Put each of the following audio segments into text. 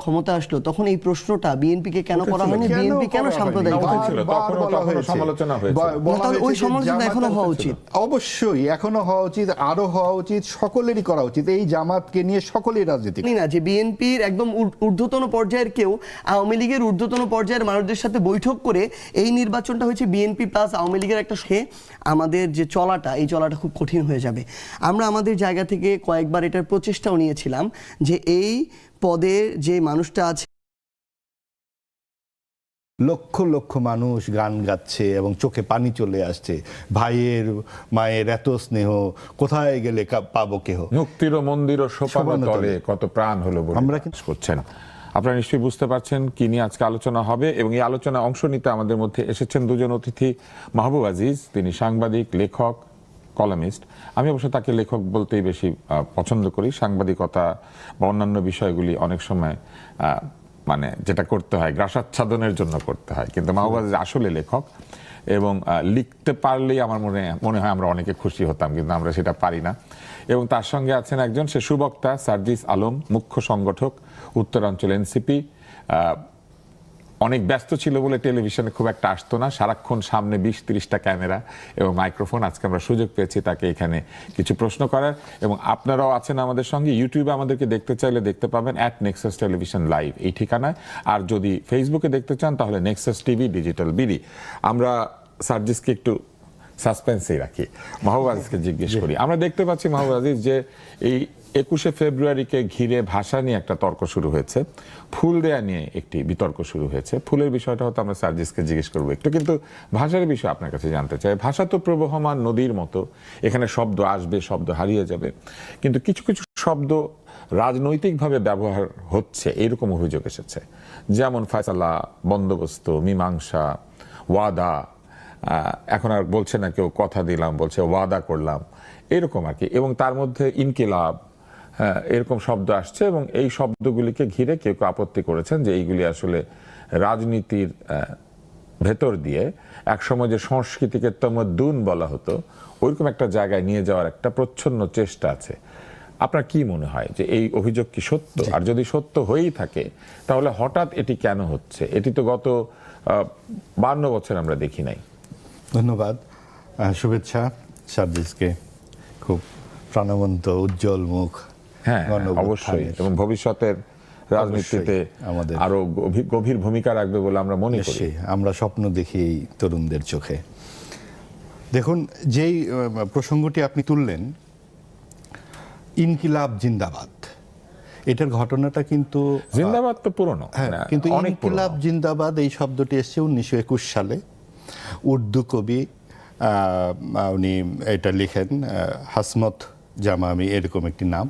ক্ষমতা আসলো তখন এই প্রশ্নটা বিএনপিকে কেন করা হয়নি, বিএনপি কেন সাম্প্রদায়িক সমালোচনা হয়েছে, তাহলে ওই সমালোচনা এখনো হওয়া উচিত। অবশ্যই এখনো হওয়া উচিত, আরো হওয়া উচিত, সকলেরই করা উচিত। এই জামাতকে নিয়ে সকলেই রাজনীতি না যে বিএনপির একদম ঊর্ধ্বতন পর্যায়ের কেউ আওয়ামী লীগের ঊর্ধ্বতন পর্যায়ের মানুষদের সাথে বৈঠক করে এই নির্বাচনটা হয়েছে বিএনপি প্লাস আওয়ামী লীগের একটা আমাদের যে চলাটা, এই চলাটা খুব কঠিন হয়ে যাবে। আমরা আমাদের জায়গা থেকে কয়েকবার এটার প্রচেষ্টাও নিয়েছিলাম যে এই পদের যে মানুষটা আছে, লক্ষ লক্ষ মানুষ গান গাচ্ছে এবং চোখে পানি চলে আসছে, ভাইয়ের মায়ের এত স্নেহ কোথায় গেলে পাবো কেহ, মুক্তির মন্দির ও সোপানো তলে কত প্রাণ হলো বলে আমরা করছেন। আপনারা নিশ্চয়ই বুঝতে পারছেন কি নিয়ে আজকে আলোচনা হবে, এবং এই আলোচনায় অংশ নিতে আমাদের মধ্যে এসেছেন দুজন অতিথি। মাহবুব আজিজ, তিনি সাংবাদিক, লেখক, কলামিস্ট। আমি অবশ্য তাকে লেখক বলতেই বেশি পছন্দ করি। সাংবাদিকতা বা অন্যান্য বিষয়গুলি অনেক সময় মানে যেটা করতে হয় গ্রাসাচ্ছাদনের জন্য করতে হয়, কিন্তু মাহবুব আজিজ আসলে লেখক, এবং লিখতে পারলেই আমার মনে হয় আমরা অনেকে খুশি হতাম, কিন্তু আমরা সেটা পারি না। এবং তার সঙ্গে আছেন একজন সে সুবক্তা, সার্জিস আলম, মুখ্য সংগঠক, উত্তরাঞ্চল এনসিপি। অনেক ব্যস্ত ছিল বলে টেলিভিশনে খুব একটা আসতো না, সারাক্ষণ সামনে 20-30টা ক্যামেরা এবং মাইক্রোফোন। আজকে আমরা সুযোগ পেয়েছি তাকে এখানে কিছু প্রশ্ন করার, এবং আপনারাও আছেন আমাদের সঙ্গে। ইউটিউবে আমাদেরকে দেখতে চাইলে দেখতে পাবেন @নেক্সাস টেলিভিশন লাইভ এই ঠিকানায়, আর যদি ফেসবুকে দেখতে চান তাহলে নেক্সাস টিভি ডিজিটাল বিডি। আমরা সার্জিসকে একটু সাসপেন্সেই রাখি, মাহবুব আজিজকে জিজ্ঞেস করি। আমরা দেখতে পাচ্ছি মাহবুব আজিজ যে এই 21শে ফেব্রুয়ারিকে ঘিরে ভাষা নিয়ে একটা তর্ক শুরু হয়েছে, ফুল দেয়া নিয়ে একটি বিতর্ক শুরু হয়েছে। ফুলের বিষয়টা হয়তো আমরা সার্জিসকে জিজ্ঞেস করবো একটু, কিন্তু ভাষার বিষয় আপনার কাছে জানতে চাই। ভাষা তো প্রবহমান নদীর মতো, এখানে শব্দ আসবে, শব্দ হারিয়ে যাবে, কিন্তু কিছু কিছু শব্দ রাজনৈতিকভাবে ব্যবহার হচ্ছে এরকম অভিযোগ এসেছে, যেমন ফয়সালা, বন্দোবস্ত, মীমাংসা, ওয়াদা। এখন আর বলছে না কেউ কথা দিলাম, বলছে ওয়াদা করলাম, এরকম আর কি। এবং তার মধ্যে ইনকিলাব, এরকম শব্দ আসছে, এবং এই শব্দগুলিকে ঘিরে কেউ কেউ আপত্তি করেছেন যে এইগুলি আসলে রাজনীতির ভেতর দিয়ে একসময় যে সংস্কৃতিকে তমদ্দুন বলা হতো ওইরকম একটা জায়গায় নিয়ে যাওয়ার একটা প্রচ্ছন্ন চেষ্টা আছে। আপনার কি মনে হয় যে এই অভিযোগ কি সত্য? আর যদি সত্য হয়েই থাকে তাহলে হঠাৎ এটি কেন হচ্ছে? এটি তো গত 52 বছর আমরা দেখি নাই। ধন্যবাদ, শুভেচ্ছা সার্জিসকে, খুব প্রাণবন্ত উজ্জ্বল মুখ। হ্যাঁ অবশ্যই, এবং ভবিষ্যতের রাজনীতিতে আমাদের আরো গভীর ভূমিকা রাখবে বলে আমরা মনে করি। আমরা স্বপ্ন দেখি এই তরুণদের চোখে। দেখুন, যেই প্রসঙ্গটি আপনি তুললেন, ইনকিলাব জিন্দাবাদ, এটার ঘটনাটা কিন্তু জিন্দাবাদ তো পুরনো, কিন্তু ইনকিলাব জিন্দাবাদ এই শব্দটি এসেছে 1921 সালে। উর্দু কবি উনি এটা লিখেন, হাসমত জামামি এরকম একটি নাম,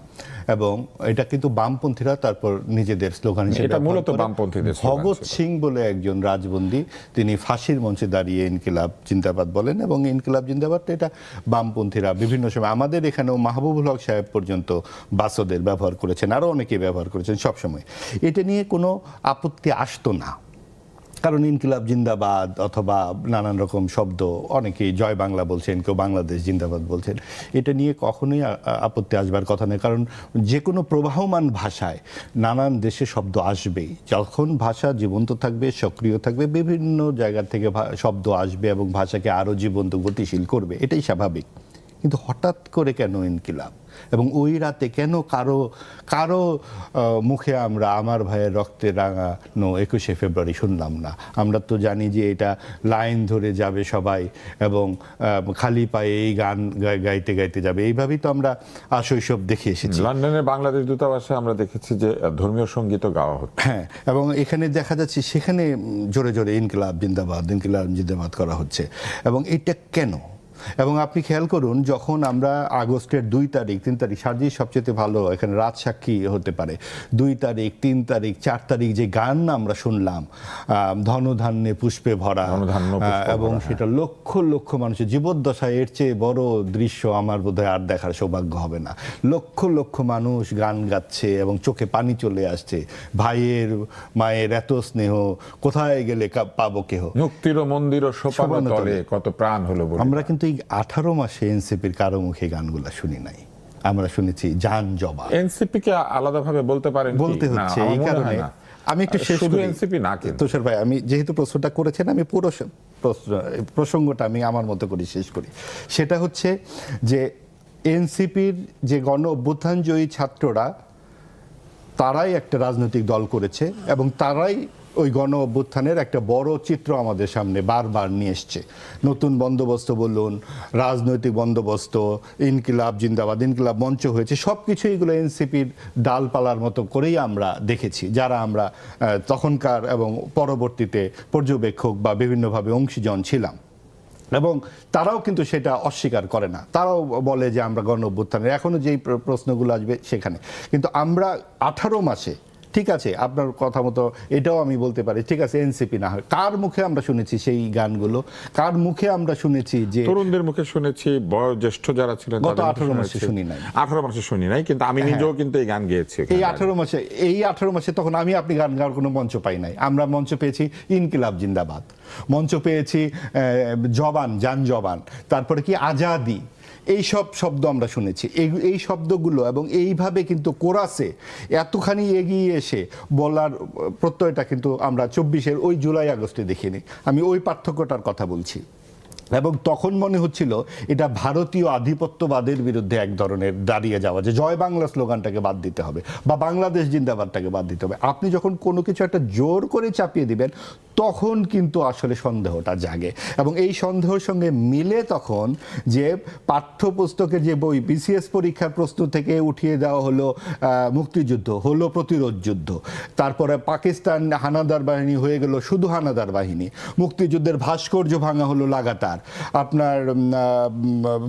এবং এটা কিন্তু বামপন্থীরা তারপর নিজেদের স্লোগান হিসেবে, এটা মূলত বামপন্থীদের স্লোগান। ভগৎ সিং বলে একজন রাজবন্দী, তিনি ফাঁসির মঞ্চে দাঁড়িয়ে ইনকিলাব জিন্দাবাদ বলেন, এবং ইনকিলাব জিন্দাবাদটা এটা বামপন্থীরা বিভিন্ন সময়, আমাদের এখানেও মাহবুবুল হক সাহেব পর্যন্ত বাসদের ব্যবহার করেছেন, আরও অনেকে ব্যবহার করেছেন সবসময়। এটা নিয়ে কোনো আপত্তি আসতো না, কারণ ইনকিলাব জিন্দাবাদ অথবা নানান রকম শব্দ, অনেকেই জয় বাংলা বলছেন, কেউ বাংলাদেশ জিন্দাবাদ বলছেন, এটা নিয়ে কখনোই আপত্তি আসবার কথা নয়। কারণ যে কোনো প্রবাহমান ভাষায় নানান দেশে শব্দ আসবেই। যখন ভাষা জীবন্ত থাকবে, সক্রিয় থাকবে, বিভিন্ন জায়গা থেকে শব্দ আসবে এবং ভাষাকে আরও জীবন্ত, গতিশীল করবে, এটাই স্বাভাবিক। কিন্তু হঠাৎ করে কেন ইনকিলাব, এবং ওই রাতে কেন কারো মুখে আমরা আমার ভাইয়ের রক্তে রাঙানো 21শে ফেব্রুয়ারি শুনলাম না? আমরা তো জানি যে এটা লাইন ধরে যাবে সবাই, এবং খালি পায়ে এই গান গাইতে গাইতে যাবে, এইভাবেই তো আমরা শৈশব দেখে এসেছি। লন্ডনের বাংলাদেশ দূতাবাসে আমরা দেখেছি যে ধর্মীয় সঙ্গীতও গাওয়া হচ্ছে। হ্যাঁ, এবং এখানে দেখা যাচ্ছে সেখানে জোরে জোরে ইনকিলাব জিন্দাবাদ, ইনকিলাব জিন্দাবাদ করা হচ্ছে। এবং এটা কেন? এবং আপনি খেয়াল করুন, যখন আমরা আগস্টের 2 তারিখ 3 তারিখ, সার্জিস সবচেয়ে ভালো এখানে রাত সাক্ষী হতে পারে, 2 তারিখ 3 তারিখ 4 তারিখ যে গান আমরা শুনলাম, ধনধান্যে পুষ্পে ভরা, এবং সেটা লক্ষ লক্ষ মানুষের জীবদ্দশায় এর চেয়ে বড় দৃশ্য আমার বোধহয় আর দেখার সৌভাগ্য হবে না। লক্ষ লক্ষ মানুষ গান গাচ্ছে এবং চোখে পানি চলে আসছে, ভাইয়ের মায়ের এত স্নেহ কোথায় গেলে পাবো কেহ, মুক্তির মন্দির ও সোপানো তলে কত প্রাণ হলো বলে। আমরা কিন্তু 18 মাসে এনসিপির কারো মুখে গানগুলা শুনি নাই। আমরা শুনেছি জান জবা। এনসিপি কে আলাদাভাবে বলতে পারেন কি? বলতে না, হচ্ছে আমার এই মনে হয় কারণে না। আমি একটু শেষ শুধু করি। এনসিপি না কিন্তু তুষার ভাই, আমি যেহেতু প্রশ্নটা করেছেন, আমি পুরো প্রসঙ্গটা আমি আমার মতো করে শেষ করি। সেটা হচ্ছে যে এনসিপির যে গণ অভ্যুত্থানজয়ী ছাত্ররা, তারাই একটা রাজনৈতিক দল করেছে এবং তারাই ওই গণ অভ্যুত্থানের একটা বড় চিত্র আমাদের সামনে বারবার নিয়ে এসছে। নতুন বন্দোবস্ত বলুন, রাজনৈতিক বন্দোবস্ত, ইনকিলাব জিন্দাবাদ, ইনকিলাব মঞ্চ হয়েছে, সব কিছু এগুলো এনসিপির ডালপালার মতো করেই আমরা দেখেছি, যারা আমরা তখনকার এবং পরবর্তীতে পর্যবেক্ষক বা বিভিন্নভাবে অংশীজন ছিলাম। এবং তারাও কিন্তু সেটা অস্বীকার করে না, তারাও বলে যে আমরা গণ অভ্যুত্থানের, এখনো যেই প্রশ্নগুলো আসবে সেখানে। কিন্তু আমরা 18 মাসে, ঠিক আছে আপনার কথা মতো এটাও আমি বলতে পারি, ঠিক আছে এনসিপি না হয়, কার মুখে আমরা শুনেছি সেই গানগুলো? কার মুখে আমরা শুনেছি? যে তরুণদের মুখে শুনেছি, বয়োজ্যেষ্ঠ যারা ছিলেন গত তাদের মুখে 18 মাসে শুনেছি। শুনি নাই। 18 মাসে শুনি নাই, কিন্তু আমি নিজেও কিন্তু এই গান গেয়েছি এই 18 মাসে তখন আমি আপনি গান গাওয়ার কোনো মঞ্চ পাই নাই। আমরা মঞ্চ পেয়েছি ইনকিলাব জিন্দাবাদ, মঞ্চ পেয়েছি জবান, জান জবান, তারপরে কি আজাদি, এই সব শব্দ আমরা শুনেছি। এই শব্দগুলো এবং এইভাবে কিন্তু কোরাসে এতখানি এগিয়ে এসে বলার প্রত্যয়টা কিন্তু আমরা 24-এর ওই জুলাই আগস্টে দেখিনি। আমি ওই পার্থক্যটার কথা বলছি। এবং তখন মনে হচ্ছিল এটা ভারতীয় আধিপত্যবাদের বিরুদ্ধে এক ধরনের দাঁড়িয়ে যাওয়া, যে জয় বাংলা স্লোগানটাকে বাদ দিতে হবে বা বাংলাদেশ জিন্দাবাদটাকে বাদ দিতে হবে। আপনি যখন কোনো কিছু একটা জোর করে চাপিয়ে দিবেন, তখন কিন্তু আসলে সন্দেহটা জাগে। এবং এই সন্দেহের সঙ্গে মিলে তখন যে পাঠ্যপুস্তকের যে বই, বিসিএস পরীক্ষার প্রশ্ন থেকে উঠিয়ে দেওয়া হলো মুক্তিযুদ্ধ, হলো প্রতিরোধ যুদ্ধ, তারপরে পাকিস্তান হানাদার বাহিনী হয়ে গেল শুধু হানাদার বাহিনী, মুক্তিযুদ্ধের ভাস্কর্য ভাঙা হলো লাগাতার, আপনার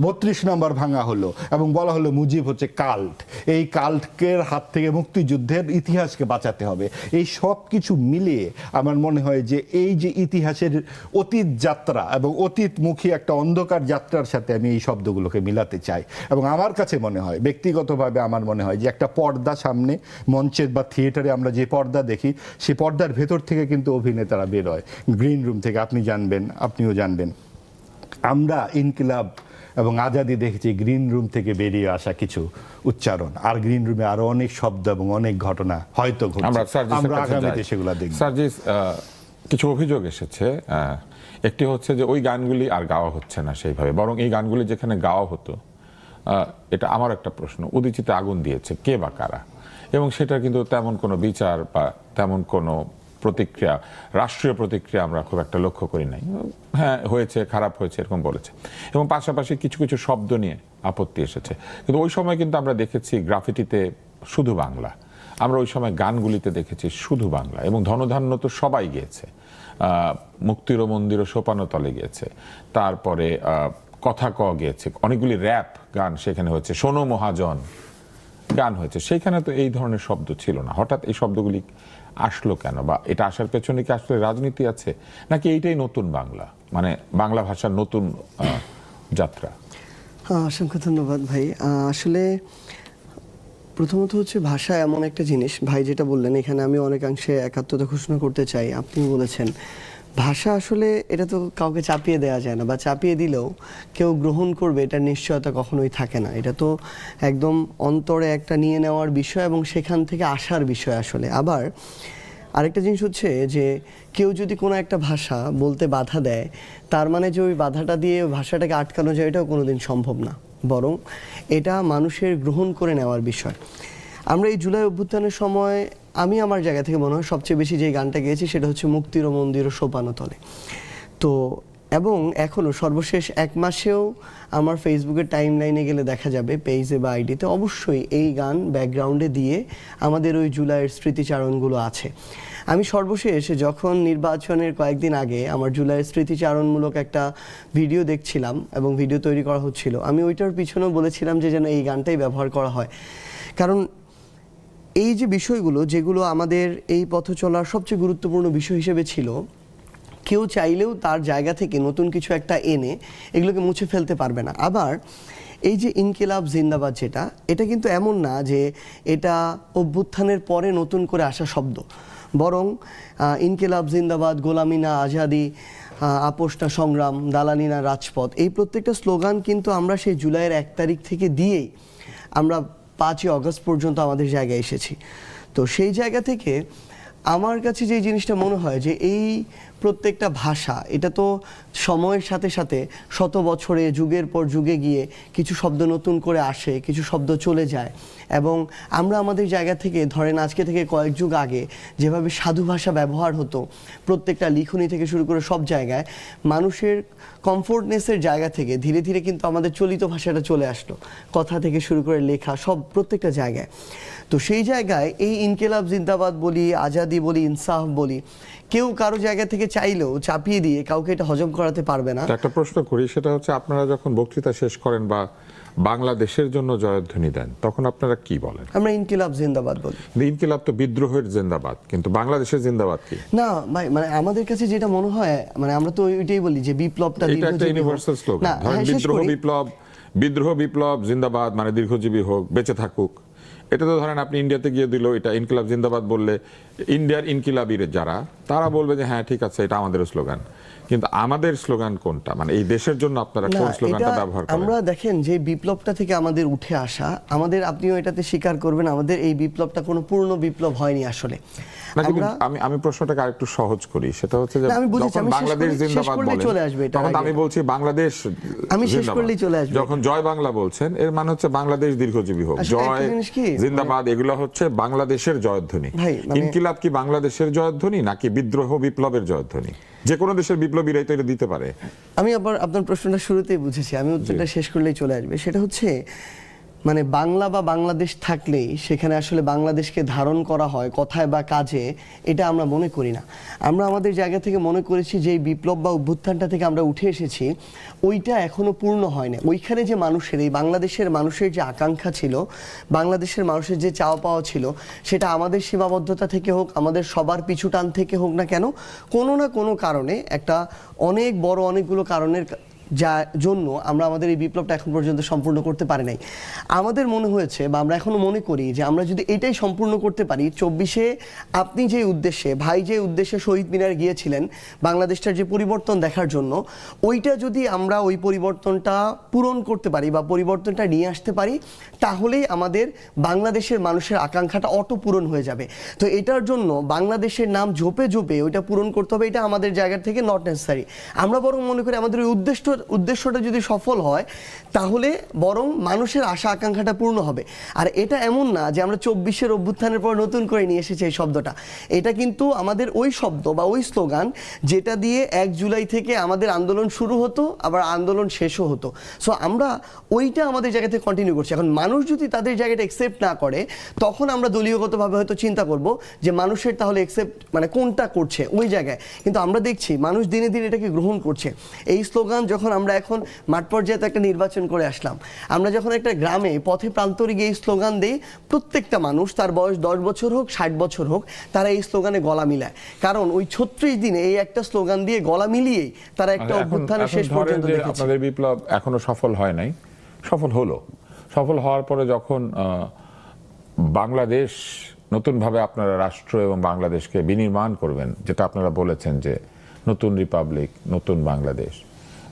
32 নম্বর ভাঙা হলো এবং বলা হলো মুজিব হচ্ছে কাল্ট, এই কাল্টকের হাত থেকে মুক্তিযুদ্ধের ইতিহাসকে বাঁচাতে হবে। এই সব কিছু মিলিয়ে আমার মনে হয় যে এই যে ইতিহাসের অতীত যাত্রা এবং অতীতমুখী একটা অন্ধকার যাত্রার সাথে আমি এই শব্দগুলোকে মিলাতে চাই। এবং আমার কাছে মনে হয়, ব্যক্তিগতভাবে আমার মনে হয় যে একটা পর্দা সামনে, মঞ্চের বা থিয়েটারে আমরা যে পর্দা দেখি, সেই পর্দার ভেতর থেকে কিন্তু অভিনেতারা বেরোয়, গ্রিন রুম থেকে। আপনি জানবেন, আপনিও জানবেন, আমরা ইনকিলাব এবং আজাদি দেখেছি গ্রিন রুম থেকে বেরিয়ে আসা কিছু উচ্চারণ, আর গ্রিন রুমে আরো অনেক শব্দ এবং অনেক ঘটনা হয়তো ঘটছে। আমরা আগামীতে সেগুলো দেখব। সার্জিস, কিছু অভিযোগ এসেছে। একটি হচ্ছে যে ওই গানগুলি আর গাওয়া হচ্ছে না সেইভাবে, বরং এই গানগুলি যেখানে গাওয়া হতো, এটা আমার একটা প্রশ্ন, উদীচিতে আগুন দিয়েছে কে বা কারা, এবং সেটা কিন্তু তেমন কোনো বিচার বা তেমন কোনো প্রতিক্রিয়া, রাষ্ট্রীয় প্রতিক্রিয়া আমরা খুব একটা লক্ষ্য করি নাই। হ্যাঁ হয়েছে, খারাপ হয়েছে এরকম বলেছে, এবং পাশাপাশি কিছু কিছু শব্দ নিয়ে আপত্তি এসেছে। কিন্তু ওই সময় কিন্তু আমরা দেখেছি গ্রাফিটিতে শুধু বাংলা, আমরা ওই সময় গানগুলিতে দেখেছি শুধু বাংলা, এবং ধনধান্য তো সবাই গিয়েছে, মুক্তির মন্দির ও সোপানো তলে গিয়েছে, তারপরে কথা ক গিয়েছে, অনেকগুলি র্যাপ গান সেখানে হয়েছে, শোনো মহাজন গান হয়েছে, সেইখানে তো এই ধরনের শব্দ ছিল না। হঠাৎ এই শব্দগুলি আসলো কেন, বা এটা আসার পেছনে কি আসলে রাজনীতি আছে, নাকি এইটাই নতুন বাংলা, মানে বাংলা ভাষার নতুন যাত্রা? অসংখ্য ধন্যবাদ ভাই। আসলে প্রথমত হচ্ছে ভাষা এমন একটা জিনিস, ভাই যেটা বললেন এখানে আমি অনেকাংশে একাত্মতা ঘোষণা করতে চাই। আপনি বলেছেন ভাষা আসলে এটা তো কাউকে চাপিয়ে দেওয়া যায় না, বা চাপিয়ে দিলেও কেউ গ্রহণ করবে এটার নিশ্চয়তা কখনোই থাকে না। এটা তো একদম অন্তরে একটা নিয়ে নেওয়ার বিষয় এবং সেখান থেকে আসার বিষয় আসলে। আবার আরেকটা জিনিস হচ্ছে যে কেউ যদি কোনো একটা ভাষা বলতে বাধা দেয়, তার মানে যে ওই বাধাটা দিয়ে ভাষাটাকে আটকানো যায়, এটাও কোনোদিন সম্ভব না, বরং এটা মানুষের গ্রহণ করে নেওয়ার বিষয়। আমরা এই জুলাই অভ্যুত্থানের সময় আমি আমার জায়গা থেকে মনে হয় সবচেয়ে বেশি যে গানটা গেয়েছি সেটা হচ্ছে মুক্তির মন্দির ও সোপানো তলে। তো এবং এখনও সর্বশেষ 1 মাসেও আমার ফেসবুকের টাইম লাইনে গেলে দেখা যাবে, পেজে বা আইডিতে অবশ্যই এই গান ব্যাকগ্রাউন্ডে দিয়ে আমাদের ওই জুলাইয়ের স্মৃতিচারণগুলো আছে। আমি সর্বশেষ যখন নির্বাচনের কয়েকদিন আগে আমার জুলাইয়ের স্মৃতিচারণমূলক একটা ভিডিও দেখছিলাম এবং ভিডিও তৈরি করা হচ্ছিল, আমি ওইটার পিছনেও বলেছিলাম যে যেন এই গানটাই ব্যবহার করা হয়। কারণ এই যে বিষয়গুলো, যেগুলো আমাদের এই পথ চলার সবচেয়ে গুরুত্বপূর্ণ বিষয় হিসেবে ছিল, কেউ চাইলেও তার জায়গা থেকে নতুন কিছু একটা এনে এগুলোকে মুছে ফেলতে পারবে না। আবার এই যে ইনকিলাব জিন্দাবাদ, এটা কিন্তু এমন না যে এটা অভ্যুত্থানের পরে নতুন করে আসা শব্দ, বরং ইনকিলাব জিন্দাবাদ, গোলামি না আজাদি, আপোষ না সংগ্রাম, দালালি না রাজপথ, এই প্রত্যেকটা স্লোগান কিন্তু আমরা সেই জুলাইয়ের 1 তারিখ থেকে দিয়েই আমরা 5ই অগস্ট পর্যন্ত আমাদের জায়গায় এসেছি। তো সেই জায়গা থেকে আমার কাছে যে জিনিসটা মনে হয় যে এই প্রত্যেকটা ভাষা এটা তো সময়ের সাথে সাথে শত বছরে যুগের পর যুগে গিয়ে কিছু শব্দ নতুন করে আসে, কিছু শব্দ চলে যায়, এবং আমরা আমাদের জায়গা থেকে ধরেন আজকে থেকে কয়েক যুগ আগে যেভাবে সাধু ভাষা ব্যবহার হতো প্রত্যেকটা লিখনি থেকে শুরু করে সব জায়গায়, মানুষের কমফোর্টনেসের জায়গা থেকে ধীরে ধীরে কিন্তু আমাদের চলিত ভাষাটা চলে আসলো, কথা থেকে শুরু করে লেখা সব প্রত্যেকটা জায়গায়। তো সেই জায়গায় এই ইনকিলাব জিন্দাবাদ বলি, আজাদি বলি, ইনসাফ বলি, কেউ কারো জায়গা থেকে চাইলেও চাপিয়ে দিয়ে কাউকে এটা হজম করাতে পারবে না। একটা প্রশ্ন করি, সেটা হচ্ছে আপনারা যখন বক্তৃতা শেষ করেন বা বাংলাদেশের জন্য জয়ধ্বনি দেন তখন আপনারা কি বলেন? আমরা ইনকিলাব জিন্দাবাদ বলি। ইনকিলাব তো বিদ্রোহের জিন্দাবাদ, কিন্তু বাংলাদেশের জিন্দাবাদ কি? না ভাই, মানে আমাদের কাছে যেটা মনে হয়, মানে আমরা তো ওইটাই বলি যে বিপ্লবটা এটা একটা ইউনিভার্সাল স্লোগান। ধরেন বিদ্রোহ বিপ্লব জিন্দাবাদ মানে দীর্ঘজীবী হোক, বেঁচে থাকুক। এটা তো ধরেন আপনি ইন্ডিয়াতে গিয়ে দিল এটা ইনকিলাব জিন্দাবাদ বললে, ইন্ডিয়ার ইনকিলাবির যারা তারা বলবে যে হ্যাঁ ঠিক আছে এটা আমাদের স্লোগান। কিন্তু আমাদের স্লোগান কোনটা? মানে এই দেশের জন্য আপনারা কোন স্লোগানটা ব্যবহার করেন? আমরা দেখেন যে বিপ্লবটা থেকে আমাদের উঠে আসা, আমাদের, আপনিও এটাতে স্বীকার করবেন, আমাদের এই বিপ্লবটা কোনো পূর্ণ বিপ্লব হয়নি আসলে। আমি প্রশ্নটাকে আরেকটু সহজ করি, সেটা হচ্ছে যে যখন বাংলাদেশ জিন্দাবাদ বলেন তখন আমি বলছি বাংলাদেশ, আমি শেষ করলেই চলে আসবে। যখন জয় বাংলা বলছেন এর মানে হচ্ছে বাংলাদেশ দীর্ঘজীবী হোক, জয় জিন্দাবাদ এগুলো হচ্ছে বাংলাদেশের জয়ধ্বনি। ইনকিলাব কি বাংলাদেশের জয়ধ্বনি নাকি বিদ্রোহ বিপ্লবের জয়ধ্বনি? যে কোনো দেশের বিপ্লবীরাই তো এটা দিতে পারে। আমি আবার আপনার প্রশ্নটা শুরুতেই বুঝেছি, আমি উত্তরটা শেষ করলেই চলে আসবে। সেটা হচ্ছে মানে বাংলা বা বাংলাদেশ থাকলেই সেখানে আসলে বাংলাদেশকে ধারণ করা হয় কথায় বা কাজে, এটা আমরা মনে করি না। আমরা আমাদের জায়গা থেকে মনে করেছি যে এই বিপ্লব বা অভ্যুত্থানটা থেকে আমরা উঠে এসেছি, ওইটা এখনো পূর্ণ হয় না। ওইখানে যে মানুষের, এই বাংলাদেশের মানুষের যে আকাঙ্ক্ষা ছিল, বাংলাদেশের মানুষের যে চাওয়া পাওয়া ছিল, সেটা আমাদের সীমাবদ্ধতা থেকে হোক, আমাদের সবার পিছু টান থেকে হোক না কেন, কোনো না কোনো কারণে, একটা অনেক বড় অনেকগুলো কারণের যার জন্য আমরা আমাদের এই বিপ্লবটা এখন পর্যন্ত সম্পূর্ণ করতে পারি নাই। আমাদের মনে হয়েছে বা আমরা এখনো মনে করি যে আমরা যদি এটাই সম্পূর্ণ করতে পারি, 24-এ আপনি যে উদ্দেশ্যে, ভাই যে উদ্দেশ্যে শহীদ মিনার গিয়েছিলেন বাংলাদেশটার যে পরিবর্তন দেখার জন্য, ওইটা যদি আমরা ওই পরিবর্তনটা পূরণ করতে পারি বা পরিবর্তনটা নিয়ে আসতে পারি, তাহলেই আমাদের বাংলাদেশের মানুষের আকাঙ্ক্ষাটা অটো পূরণ হয়ে যাবে। তো এটার জন্য বাংলাদেশের নাম ঝোপে ঝোপে ওইটা পূরণ করতে হবে, এটা আমাদের জায়গা থেকে নট নেসেসারি। আমরা বরং মনে করি আমাদের ওই উদ্দেশ্যটা যদি সফল হয় তাহলে বরং মানুষের আশা আকাঙ্ক্ষাটা পূর্ণ হবে। আর এটা এমন না যে আমরা 24-এর অভ্যুত্থানের পর নতুন করে নিয়ে এসেছি এই শব্দটা, এটা কিন্তু আমাদের ওই শব্দ বা ওই স্লোগান যেটা দিয়ে 1 জুলাই থেকে আমাদের আন্দোলন শুরু হতো, আবার আন্দোলন শেষও হতো। সো আমরা ওইটা আমাদের জায়গা থেকে কন্টিনিউ করছি। এখন মানুষ যদি তাদের জায়গাটা একসেপ্ট না করে, তখন আমরা দলীয়গতভাবে হয়তো চিন্তা করব যে মানুষের তাহলে একসেপ্ট মানে কোনটা করছে ওই জায়গায়। কিন্তু আমরা দেখছি মানুষ দিনে দিনে এটাকে গ্রহণ করছে। এই স্লোগান যখন আমরা এখন মাঠ পর্যায়ে একটা নির্বাচন করে আসলাম, আমরা যখন একটা গ্রামে পথে প্রান্তরে গিয়ে এই স্লোগান দেই, প্রত্যেকটা মানুষ, তার বয়স 10 বছর হোক 60 বছর হোক, তারা এই স্লোগানে গলা মিলায়। কারণ ওই 36 দিনে এই একটা স্লোগান দিয়ে গলা মিলিয়েই তারা একটা অভ্যুত্থানের শেষ পর্যন্ত দেখেছে। আপনাদের বিপ্লব এখনো সফল হয় নাই, সফল হলো। সফল হওয়ার পরে যখন বাংলাদেশ নতুনভাবে আপনারা রাষ্ট্র এবং বাংলাদেশকে বিনির্মাণ করবেন, যেটা আপনারা বলেছেন যে নতুন রিপাবলিক, নতুন বাংলাদেশ,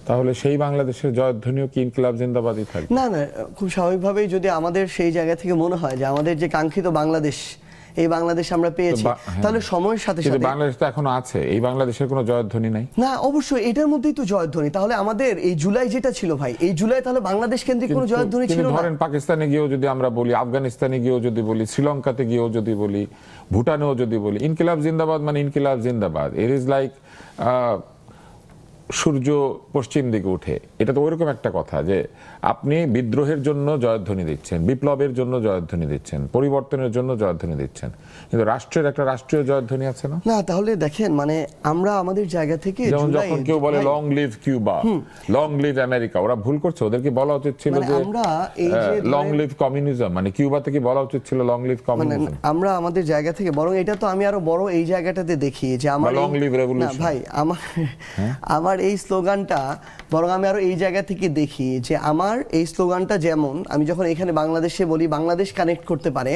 তাহলে সেই বাংলাদেশের জয়ধ্বনিও কি ইনকিলাব জিন্দাবাদই থাকবে? না না, খুব স্বাভাবিকভাবেই যদি আমাদের সেই জায়গা থেকে মনে হয় যে আমাদের যে কাঙ্ক্ষিত বাংলাদেশ, এই বাংলাদেশ আমরা পেয়েছি, তাহলে সময়ের সাথে সাথে বাংলাদেশ তো এখনো আছে, এই বাংলাদেশের কোনো জয়ধ্বনি নাই। না, অবশ্যই এটার মধ্যেই তো জয়ধ্বনি। তাহলে আমাদের এই জুলাই যেটা ছিল ভাই, এই জুলাই তাহলে বাংলাদেশ কেন্দ্রিক কোনো জয়ধ্বনি ছিল না। ধরেন পাকিস্তানে গিয়েও যদি আমরা বলি, আফগানিস্তানে গিয়েও যদি বলি, শ্রীলঙ্কাতে গিয়েও যদি বলি, ভুটানেও যদি বলি, ইনকিলাব জিন্দাবাদ মানে ইনকিলাব জিন্দাবাদ। ইট ইজ লাইক সূর্য পশ্চিম দিকে উঠে, এটা তো ওইরকম একটা কথা যে আপনি বিদ্রোহের জন্য জয়ধ্বনি দিচ্ছেন, বিপ্লবের জন্য জয়ধ্বনি দিচ্ছেন, পরিবর্তনের জন্য জয়ধ্বনি দিচ্ছেন, কিন্তু রাষ্ট্রের একটা রাষ্ট্রীয় জয়ধ্বনি আছে না? না, তাহলে দেখেন মানে আমরা আমাদের জায়গা থেকে যেমন যখন কেউ বলে long live Cuba, long live America, ওরা ভুল করছে। ওদেরকে বলা উচিত ছিল যে লং লিভ কমিউনিজম, মানে কিউবা থেকে বলা উচিত ছিল লং লিভ কমিউনিজম। আমরা আমাদের জায়গা থেকে বরং এটা তো আমি আরো বড় এই জায়গাটাতে দেখি যে আমার লং লিভ রেভলিউশন। ভাই আমার আমার এই স্লোগানটা বরং আমি আরো এই জায়গা থেকে দেখি যে আমার এই স্লোগানটা যেমন আমি যখন এখানে বাংলাদেশে বলি বাংলাদেশ কানেক্ট করতে পারে,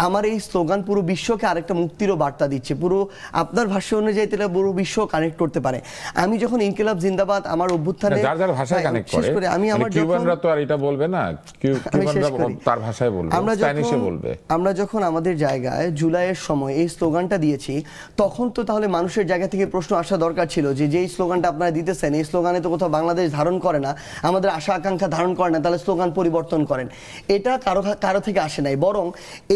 আমার এই স্লোগান পুরো বিশ্বকে আরেকটা মুক্তিরও বার্তা দিচ্ছে। পুরো আপনার ভাষ্য অনুযায়ী তাহলে পুরো বিশ্ব কানেক্ট করতে পারে। আমি যখন ইনকিলাব জিন্দাবাদ আমার অভ্যুত্থানে যার যার ভাষায় কানেক্ট করে, আমি আমার কিউবানরা তো আর এটা বলবে না, কিউবানরা তার ভাষায় বলবে, স্প্যানিশে বলবে। আমরা যখন আমাদের জায়গায় জুলাইয়ের সময় এই স্লোগানটা দিয়েছি তখন তো তাহলে মানুষের জায়গা থেকে প্রশ্ন আসা দরকার ছিল যে যেই স্লোগানটা আপনারা দিতেছেন এই স্লোগানে তো কোথাও বাংলাদেশ ধারণ করে না, আমাদের আশা আকাঙ্ক্ষা ধারণ করে না, তাহলে স্লোগান পরিবর্তন করেন। এটা কারো থেকে আসে নাই, বরং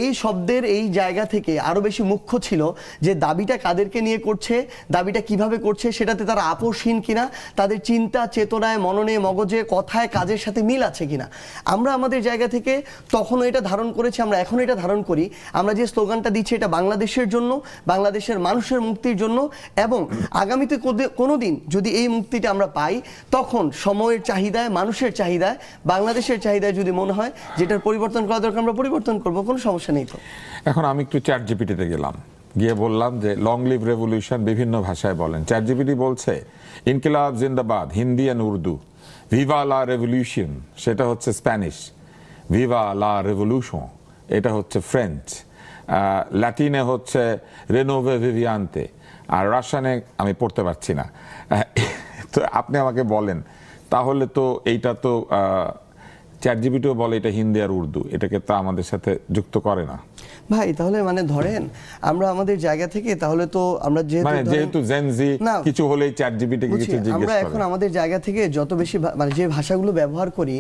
এই শব্দের এই জায়গা থেকে আরো বেশি মুখ্য ছিল যে দাবিটা কাদেরকে নিয়ে করছে, দাবিটা কিভাবে করছে, সেটাতে তারা আপোষহীন কিনা, তাদের চিন্তা চেতনায় মননে মগজে কথায় কাজের সাথে মিল আছে কিনা। আমরা আমাদের জায়গা থেকে তখনও এটা ধারণ করেছি, আমরা এখন এটা ধারণ করি। আমরা যে স্লোগানটা দিচ্ছি এটা বাংলাদেশের জন্য, বাংলাদেশের মানুষের মুক্তির জন্য, এবং আগামীতে কোনোদিন যদি এই মুক্তিটা আমরা পাই তখন সময়ের চাহিদায়, মানুষের চাহিদায়, বাংলাদেশের চাহিদায় যদি মনে হয় যেটার পরিবর্তন করা দরকার আমরা পরিবর্তন করবো, কোনো সমস্যা নেই। তো এখন আমি একটু চ্যাট জিপিটিতে গেলাম, গিয়ে বললাম যে লং লিভ রেভলিউশন বিভিন্ন ভাষায় বলেন। চ্যাট জিপিটি বলছে ইনকিলাব জিন্দাবাদ হিন্দি অ্যান্ড উর্দু, ভিভা লা রেভলিউশন সেটা হচ্ছে স্প্যানিশ, ভিভা লা রেভলিউশন এটা হচ্ছে ফ্রেঞ্চ, ল্যাটিনে হচ্ছে রেনোভে ভিভিয়ান্তে, আর রাশিয়ানে আমি পড়তে পারছি না। তো আপনি আমাকে বলেন তাহলে তো এইটা তো চ্যাট জিপিটিও বলে এটা হিন্দি আর উর্দু, এটাকে তো আমাদের সাথে যুক্ত করে না ভাই। তাহলে মানে ধরেন আমরা আমাদের জায়গা থেকে তাহলে তো আমরা যেহেতু জেনজি কিছু হলেই চ্যাট জিপিটি কে কিছু জিজ্ঞেস আমরা এখন আমাদের জায়গা থেকে যত বেশি মানে যে ভাষাগুলো ব্যবহার করি,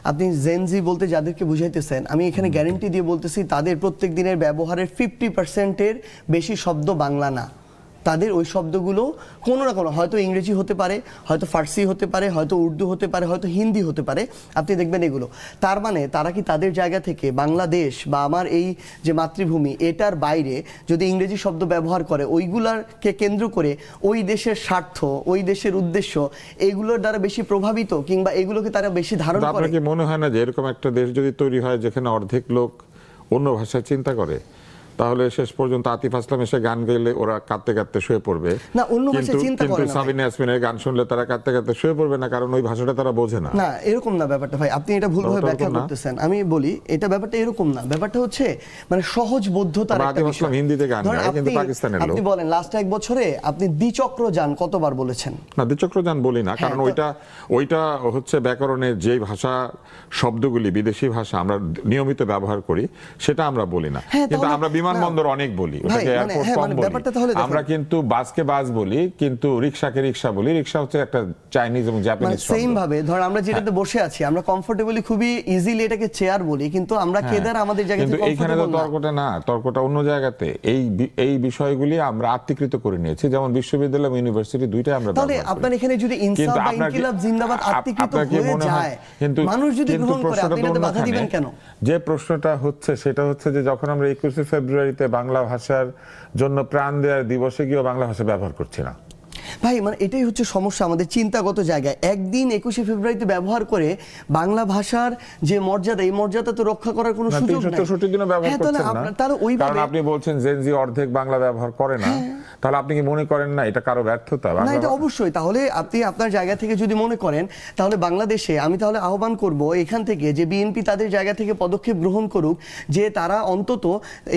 আপনি জেনজি বলতে যাদেরকে বুঝাইতেছেন আমি এখানে গ্যারান্টি দিয়ে বলতেছি তাদের প্রত্যেক দিনের ব্যবহারের 50% বেশি শব্দ বাংলা না। তাদের ওই শব্দগুলো কোনো না কোনো হয়তো ইংরেজি হতে পারে, হয়তো ফার্সি হতে পারে, হয়তো উর্দু হতে পারে, হয়তো হিন্দি হতে পারে, আপনি দেখবেন এগুলো। তার মানে তারা কি তাদের জায়গা থেকে বাংলাদেশ বা আমার এই যে মাতৃভূমি এটার বাইরে যদি ইংরেজি শব্দ ব্যবহার করে ওইগুলাকে কেন্দ্র করে ওই দেশের স্বার্থ, ওই দেশের উদ্দেশ্য এগুলোর দ্বারা বেশি প্রভাবিত কিংবা এগুলোকে তারা বেশি ধারণ করে? আপনার কি মনে হয় না যে এরকম একটা দেশ যদি তৈরি হয় যেখানে অর্ধেক লোক অন্য ভাষায় চিন্তা করে, তাহলে শেষ পর্যন্ত আতিফ আসলাম এসে গান গাইলে ওরা কাঁদতে কাঁদতে শুয়ে পড়বে না, অন্য ভাষায় চিন্তা করে না। কিন্তু সাবিনা ইয়াসমিনের গান শুনলে তারা কাঁদতে কাঁদতে শুয়ে পড়বে না, কারণ ওই ভাষাটা তারা বোঝে না। না, এরকম না ব্যাপারটা ভাই, আপনি এটা ভুলভাবে ব্যাখ্যা করতেছেন। আমি বলি এটা ব্যাপারটা এরকম না, ব্যাপারটা হচ্ছে মানে সহজবোধ্যতার একটা বিষয়। আতিফ আসলাম হিন্দিতে গান গায় কিন্তু পাকিস্তানের লোক। আপনি বলেন লাস্ট এক বছরে আপনি দ্বিচক্রযান কতবার বলেছেন? না, দ্বিচক্রযান বলি না, কারণ ওইটা হচ্ছে ব্যাকরণের যে ভাষা শব্দগুলি বিদেশি ভাষা আমরা নিয়মিত ব্যবহার করি সেটা আমরা বলি না, কিন্তু আমরা বিমানবন্দর অনেক বলি, ওটাকে এয়ারপোর্ট কম বলি। আমরা কিন্তু বাসকে বাস বলি, কিন্তু রিকশাকে রিকশা বলি। রিকশা হচ্ছে একটা চাইনিজ এবং জাপানিজ শব্দ। সেম ভাবে ধর আমরা যেটাতে বসে আছি আমরা কমফোর্টেবলি খুবই ইজিলি এটাকে চেয়ার বলি, কিন্তু আমরা কেদার আমাদের জায়গা থেকে কমফোর্টেবল না। কিন্তু এইখানে তো তর্কটা না, তর্কটা অন্য জায়গাতে। এই বিষয়গুলি আমরা আত্মীকৃত করে নিয়েছি, যেমন বিশ্ববিদ্যালয় এবং ইউনিভার্সিটি দুইটাই আমরা। তাহলে আপনার এখানে যদি ইনসাফ বা ইনকিলাব জিন্দাবাদ আত্মীকৃত হয়ে যায়, কিন্তু মানুষ যদি গ্রহণ করে আপনি এটাতে বাধা দিবেন কেন? যে প্রশ্নটা হচ্ছে সেটা হচ্ছে যে যখন আমরা 21শে ফেব্রুয়ারিতে বাংলা ভাষার জন্য প্রাণ দেওয়ার দিবসে গিয়ে বাংলা ভাষা ব্যবহার করছি না ভাই, মানে এটাই হচ্ছে সমস্যা আমাদের চিন্তাগত জায়গায়। একদিন 21শে ফেব্রুয়ারিতে ব্যবহার করে বাংলা ভাষার যে মর্যাদা, এই মর্যাদা তো রক্ষা করার কোনো সুযোগ নেই। 364 দিনও ব্যবহার করছেন না, তাহলে ওইভাবে কারণ আপনি বলছেন জেনজি অর্ধেক বাংলা ব্যবহার করে না, তাহলে আপনি কি মনে করেন না এটা কারো ব্যর্থতা? না, এটা অবশ্যই। তাহলে আপনি আপনার জায়গা থেকে যদি মনে করেন তাহলে বাংলাদেশে আমি তাহলে আহ্বান করব এখান থেকে যে বিএনপি তাদের জায়গা থেকে পদক্ষেপ গ্রহণ করুক, যে তারা অন্তত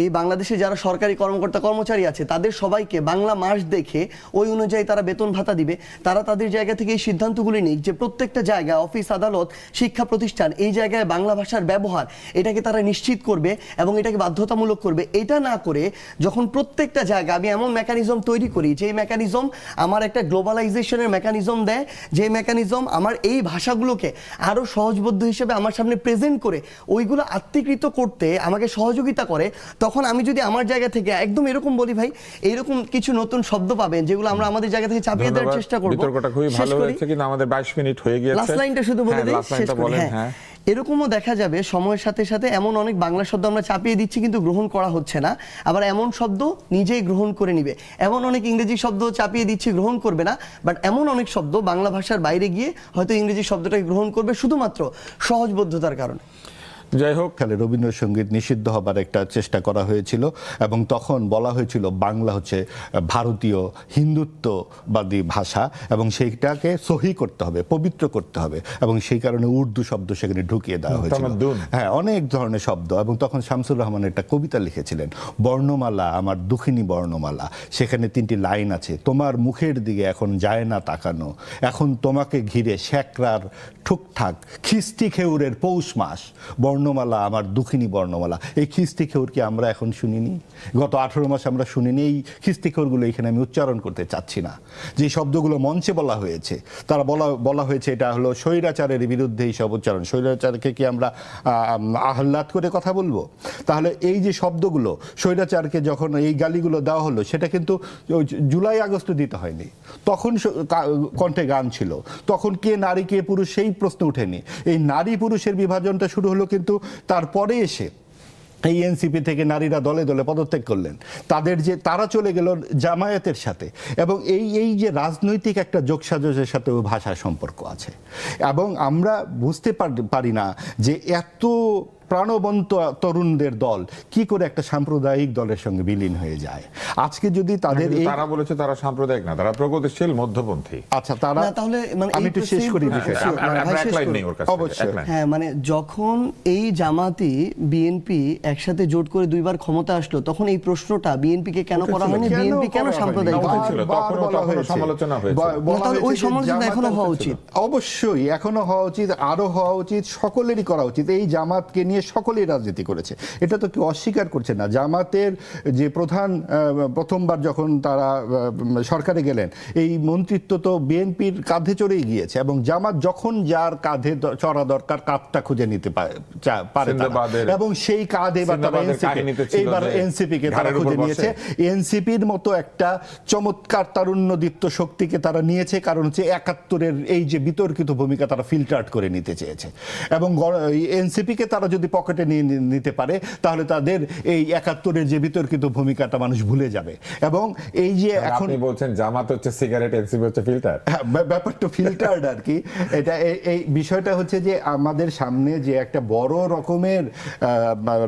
এই বাংলাদেশে যারা সরকারি কর্মকর্তা কর্মচারী আছে তাদের সবাইকে বাংলা মাস দেখে ওই অনুযায়ী তারা বেতন ভাতা দিবে। তারা তাদের জায়গা থেকে এই সিদ্ধান্তগুলি নিক যে প্রত্যেকটা জায়গায় অফিস আদালত শিক্ষা প্রতিষ্ঠান এই জায়গায় বাংলা ভাষার ব্যবহার এটাকে তারা নিশ্চিত করবে এবং এটাকে বাধ্যতামূলক করবে। এটা না করে যখন প্রত্যেকটা জায়গায় আমি এমন মেকানিজম তৈরি করি যে মেকানিজম আমার একটা গ্লোবালাইজেশনের মেকানিজম দেয়, যে মেকানিজম আমার এই ভাষাগুলোকে আরো সহজবোধ্য হিসেবে আমার সামনে প্রেজেন্ট করে ওইগুলো আত্মীকৃত করতে আমাকে সহযোগিতা করে, তখন আমি যদি আমার জায়গা থেকে একদম এরকম বলি ভাই এইরকম কিছু নতুন শব্দ পাবেন যেগুলো আমরা আমাদের জায়গা থেকে চাপিয়ে দেওয়ার চেষ্টা করব। বিতর্কটা খুবই ভালো হয়েছে, কিন্তু আমাদের 22 মিনিট হয়ে গিয়েছে। লাস্ট লাইনটা শুধু বলে দেই, শেষ করি। হ্যাঁ, এরকমও দেখা যাবে সময়ের সাথে সাথে এমন অনেক বাংলা শব্দ আমরা চাপিয়ে দিচ্ছি কিন্তু গ্রহণ করা হচ্ছে না, আবার এমন শব্দ নিজেই গ্রহণ করে নিবে। এমন অনেক ইংরেজি শব্দ চাপিয়ে দিচ্ছি গ্রহণ করবে না, বাট এমন অনেক শব্দ বাংলা ভাষার বাইরে গিয়ে হয়তো ইংরেজি শব্দটাকে গ্রহণ করবে শুধুমাত্র সহজবোধ্যতার কারণে। যাই হোক, খালে রবীন্দ্রসঙ্গীত নিষিদ্ধ হবার একটা চেষ্টা করা হয়েছিল এবং তখন বলা হয়েছিল বাংলা হচ্ছে ভারতীয় হিন্দুত্ববাদী ভাষা এবং সেইটাকে সহি করতে হবে, পবিত্র করতে হবে, এবং সেই কারণে উর্দু শব্দ সেখানে ঢুকিয়ে দেওয়া হয়েছিল। হ্যাঁ, অনেক ধরনের শব্দ। এবং তখন শামসুর রহমান একটা কবিতা লিখেছিলেন, বর্ণমালা আমার দুঃখিনী বর্ণমালা, সেখানে 3টি লাইন আছে, তোমার মুখের দিকে এখন যায় না তাকানো, এখন তোমাকে ঘিরে শ্যাকরার ঠুকঠাক, খিস্তি খেউরের পৌষ মাস, বর্ণমালা আমার দুঃখিনী বর্ণমালা। এই খিস্তি খেউর কি আমরা এখন শুনিনি? গত 18 মাস আমরা শুনিনি। এই খিস্তি খেউরগুলো এখানে আমি উচ্চারণ করতে চাচ্ছি না। যে শব্দগুলো মঞ্চে বলা হয়েছে, তারা বলা হয়েছে এটা হলো স্বৈরাচারের বিরুদ্ধে এই সব উচ্চারণ। স্বৈরাচারকে কি আমরা আহ্লাদ করে কথা বলবো? তাহলে এই যে শব্দগুলো, স্বৈরাচারকে যখন এই গালিগুলো দেওয়া হলো, সেটা কিন্তু জুলাই আগস্টে দিতে হয়নি। তখন কণ্ঠে গান ছিল, তখন কে নারী কে পুরুষ সেই প্রশ্ন উঠেনি। এই নারী পুরুষের বিভাজনটা শুরু হলো কিন্তু তারপরে এসে এই এনসিপি থেকে নারীরা দলে দলে পদত্যাগ করলেন, তারা চলে গেল জামায়াতের সাথে। এবং এই যে রাজনৈতিক একটা যোগসাজশের সাথে ভাষার সম্পর্ক আছে। এবং আমরা বুঝতে পারি না যে এত প্রাণবন্ত তরুণদের দল কি করে একটা সাম্প্রদায়িক দলের সঙ্গে বিলীন হয়ে যায়। আজকে যদি তাদের তারা বলেছে তারা সাম্প্রদায়িক না, তারা প্রগতিশীল মধ্যপন্থী। আচ্ছা, তারা তাহলে মানে আমি একটু শেষ করি বিষয়টা। অবশ্যই। হ্যাঁ, মানে যখন এই জামাতি বিএনপি একসাথে জোট করে 2বার ক্ষমতা আসলো, তখন এই প্রশ্নটা বিএনপি কে কেন করা হয়নি, বিএনপি কেন সাম্প্রদায়িক ছিল? তখন সমালোচনা হয়েছে। তাহলে ওই সমালোচনা এখনো হওয়া উচিত। অবশ্যই এখনো হওয়া উচিত, আরো হওয়া উচিত, সকলেরই করা উচিত। এই জামাতকে নিয়ে সকলেই রাজনীতি করেছে, এটা তো কেউ অস্বীকার করছে না। জামাতের যে প্রথমবার যখন তারা সরকারে গেলেন, এই মন্ত্রিত্ব তো বিএনপির কাঁধে চড়েই গিয়েছে এবং জামাত যখন যার কাঁধে চড়া দরকার কাঁধটা খুঁজে নিতে পারে এবং সেই কাঁধে এইবার এনসিপি কে তারা খুঁজে নিয়েছে। এনসিপির মতো একটা চমৎকার তারুণ্যদীপ্ত শক্তিকে তারা নিয়েছে, কারণ হচ্ছে 71-এর এই যে বিতর্কিত ভূমিকা তারা ফিল্টার করে নিতে চেয়েছে। এবং এনসিপিকে তারা যদি পকেটে নিয়ে নিতে পারে, তাহলে তাদের এই 71-এর যে বিতর্কিত ভূমিকাটা মানুষ ভুলে যাবে। এবং এই যে এখন আপনি বলছেন জামাত হচ্ছে সিগারেট, এনসিপি হচ্ছে ফিল্টার, ব্যাপারটা ফিল্টার্ড আর কি। এটা এই বিষয়টা হচ্ছে যে আমাদের সামনে যে একটা বড় রকমের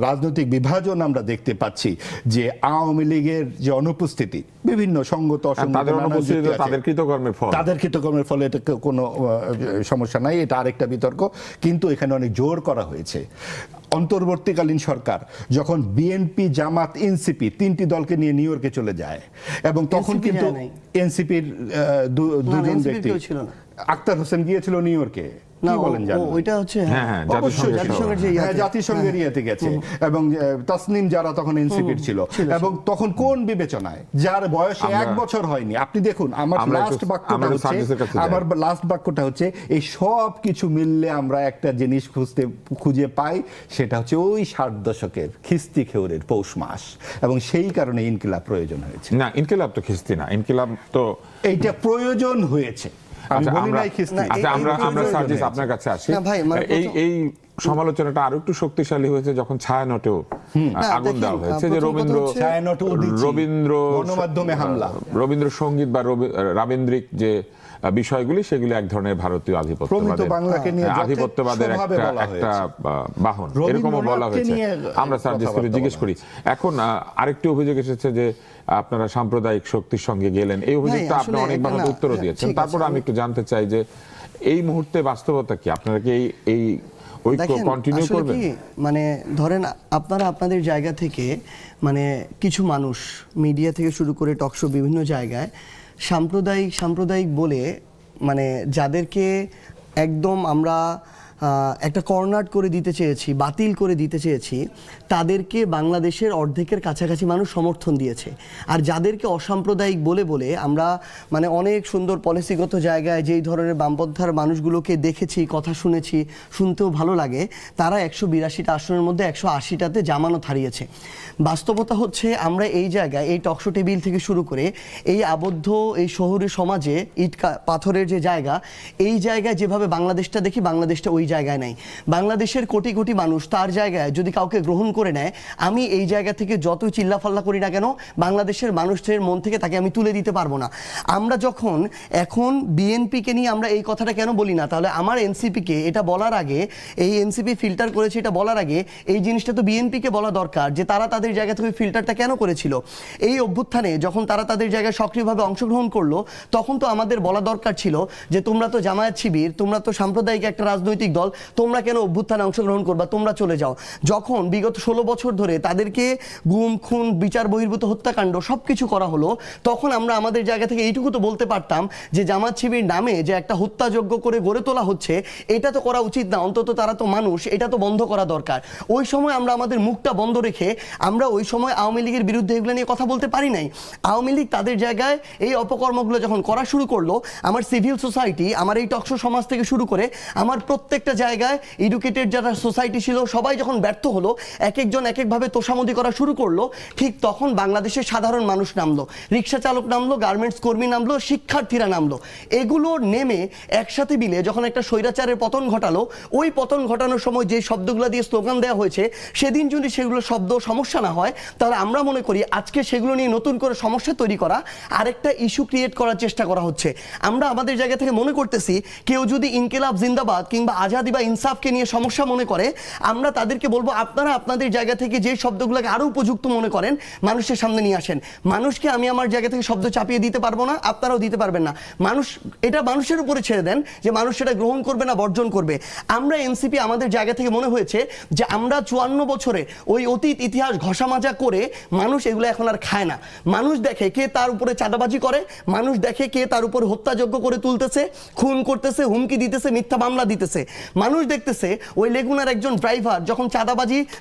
রাজনৈতিক বিভাজন আমরা দেখতে পাচ্ছি, যে আওয়ামী লীগের যে অনুপস্থিতি, বিভিন্ন সঙ্গত তাদের কৃতকর্মের ফলে এটা কোনো সমস্যা নাই, এটা আরেকটা বিতর্ক। কিন্তু এখানে অনেক জোর করা হয়েছে। অন্তর্বর্তীকালীন সরকার যখন বিএনপি, জামাত, এনসিপি 3টি দলকে নিয়ে নিউ ইয়র্কে চলে যায়, এবং তখন কিন্তু এনসিপির দুজন ব্যক্তি, আক্তার হোসেন গিয়েছিল নিউ ইয়র্কে। জাতিসংঘের ইয়েতে গেছে, এবং তাসনিম যারা তখন এনসিপির ছিল, এবং তখন কোন বিবেচনায়, যার বয়স 1 বছর হয়নি। আপনি দেখুন, আমার লাস্ট বাক্যটা হচ্ছে এই সব কিছু মিললে আমরা একটা জিনিস খুঁজে পাই, সেটা হচ্ছে ওই 60 দশকের খিস্তি খেউরের পৌষ মাস, এবং সেই কারণে ইনকিলাব প্রয়োজন হয়েছে। না, ইনকিলাব তো খিস্তি না, ইনকিলাব তো এইটা প্রয়োজন হয়েছে। আপনার কাছে আসি, এই সমালোচনাটা আরো একটু শক্তিশালী হয়েছে যখন ছায়ানটেও আগুন দেওয়া হয়েছে, যে রবীন্দ্রসঙ্গীত বা রবীন্দ্রিক যে বিষয়গুলি, সেগুলি এক ধরনের ভারতীয় আধিপত্যবাদের একটা বাহন, এরকমও বলা হয়েছে। আমরা সার্জিস করে জিজ্ঞেস করি। এখন আরেকটি অভিযোগ এসেছে যে আপনারা সাম্প্রদায়িক শক্তির সঙ্গে গেলেন, এই অভিযোগটা আপনি অনেকবার উত্তরও দিয়েছেন। তারপর আমি একটু জানতে চাই যে এই মুহূর্তে বাস্তবতা কি, আপনারা কি এই ঐক্য কন্টিনিউ করবেন? মানে ধরেন আপনারা আপনাদের জায়গা থেকে, মানে কিছু মানুষ মিডিয়া থেকে শুরু করে টকশো বিভিন্ন জায়গায় সাম্প্রদায়িক বলে, মানে যাদেরকে একদম আমরা একটা কর্নার করে দিতে চেয়েছি, বাতিল করে দিতে চেয়েছি, তাদেরকে বাংলাদেশের অর্ধেকের কাছাকাছি মানুষ সমর্থন দিয়েছে। আর যাদেরকে অসাম্প্রদায়িক বলে আমরা মানে অনেক সুন্দর পলিসিগত জায়গায় যেই ধরনের বামপন্থার মানুষগুলোকে দেখেছি, কথা শুনেছি, শুনতেও ভালো লাগে, তারা 182টা আসনের মধ্যে 180টাতে জামানত হারিয়েছে। বাস্তবতা হচ্ছে আমরা এই জায়গায়, এই টকশো টেবিল থেকে শুরু করে এই আবদ্ধ এই শহুরে সমাজে ইট পাথরের যে জায়গা, এই জায়গায় যেভাবে বাংলাদেশটা দেখি, বাংলাদেশটা ওই জায়গায় নাই। বাংলাদেশের কোটি কোটি মানুষ তার জায়গায় যদি কাউকে গ্রহণ করে নেয়, আমি এই জায়গা থেকে যতই চিল্লাফাল্লা করি না কেন, বাংলাদেশের মানুষের মন থেকে তাকে আমি তুলে দিতে পারবো না। আমরা যখন এখন বিএনপিকে নিয়ে আমরা এই কথাটা কেন বলি না, তাহলে আমার এনসিপিকে এটা বলার আগে, এই এনসিপি ফিল্টার করেছে এটা বলার আগে এই জিনিসটা তো বিএনপিকে বলা দরকার যে তারা তাদের জায়গা থেকে ফিল্টারটা কেন করেছিল। এই অভ্যুত্থানে যখন তারা তাদের জায়গায় সক্রিয়ভাবে অংশগ্রহণ করলো, তখন তো আমাদের বলা দরকার ছিল যে তোমরা তো জামায়াত শিবির, তোমরা তো সাম্প্রদায়িক একটা রাজনৈতিক দল, তোমরা কেন অভ্যুত্থানে অংশগ্রহণ করবা, তোমরা চলে যাও। যখন বিগত 16 বছর ধরে তাদেরকে গুম খুন বিচার বহির্ভূত হত্যাকাণ্ড সবকিছু করা হলো, তখন আমরা আমাদের জায়গা থেকে এইটুকু তো বলতে পারতাম যে জামাত শিবির নামে যে একটা হত্যাযজ্ঞ করে গড়ে তোলা হচ্ছে, এটা তো করা উচিত না, অন্তত তারা তো মানুষ, এটা তো বন্ধ করা দরকার। ওই সময় আমরা আমাদের মুখটা বন্ধ রেখে আমরা ওই সময় আওয়ামী লীগের বিরুদ্ধে এগুলো নিয়ে কথা বলতে পারি নাই। আওয়ামী লীগ তাদের জায়গায় এই অপকর্মগুলো যখন করা শুরু করলো, আমার সিভিল সোসাইটি, আমার এই টকশো সমাজ থেকে শুরু করে আমার প্রত্যেকটা জায়গায় এডুকেটেড যারা সোসাইটি ছিল সবাই যখন ব্যর্থ হলো, এক একজন এক একভাবে তোষামদি করা শুরু করলো, ঠিক তখন বাংলাদেশের সাধারণ মানুষ নামলো, রিক্সা চালক নামলো, গার্মেন্টস কর্মী নামলো, শিক্ষার্থীরা নামলো। এগুলো নেমে একসাথে মিলে যখন একটা স্বৈরাচারের পতন ঘটালো, ওই পতন ঘটানোর সময় যে শব্দগুলো দিয়ে স্লোগান দেওয়া হয়েছে, সেদিন যদি সেগুলো শব্দ সমস্যা না হয়, তাহলে আমরা মনে করি আজকে সেগুলো নিয়ে নতুন করে সমস্যা তৈরি করা, আরেকটা ইস্যু ক্রিয়েট করার চেষ্টা করা হচ্ছে। আমরা আমাদের জায়গা থেকে মনে করতেছি কেউ যদি ইনকিলাব জিন্দাবাদ কিংবা আজাদি বা ইনসাফকে নিয়ে সমস্যা মনে করে, আমরা তাদেরকে বলবো আপনারা আপনাদের জায়গা থেকে যে শব্দগুলোকে আরো উপযুক্ত মনে করেন মানুষের সামনে নিয়ে আসেন। মানুষকে আমি আমার জায়গা থেকে শব্দ চাপিয়ে দিতে পারবো না, আপনারাও দিতে পারবেন না। মানুষ, এটা মানুষের উপরে ছেড়ে দেন যে মানুষ সেটা গ্রহণ করবে না বর্জন করবে। আমরা এনসিপি আমাদের জায়গা থেকে মনে হয়েছে যে আমরা 54 বছরে ওই অতীত ইতিহাস ঘষা মাজা করে মানুষ এগুলো এখন আর খায় না। মানুষ দেখে কে তার উপরে চাঁদাবাজি করে, মানুষ দেখে কে তার উপরে হত্যাযজ্ঞ করে তুলতেছে, খুন করতেছে, হুমকি দিতেছে, মিথ্যা মামলা দিতেছে। মানুষ দেখতেছে ওই লেগুনার একজন ড্রাইভার যখন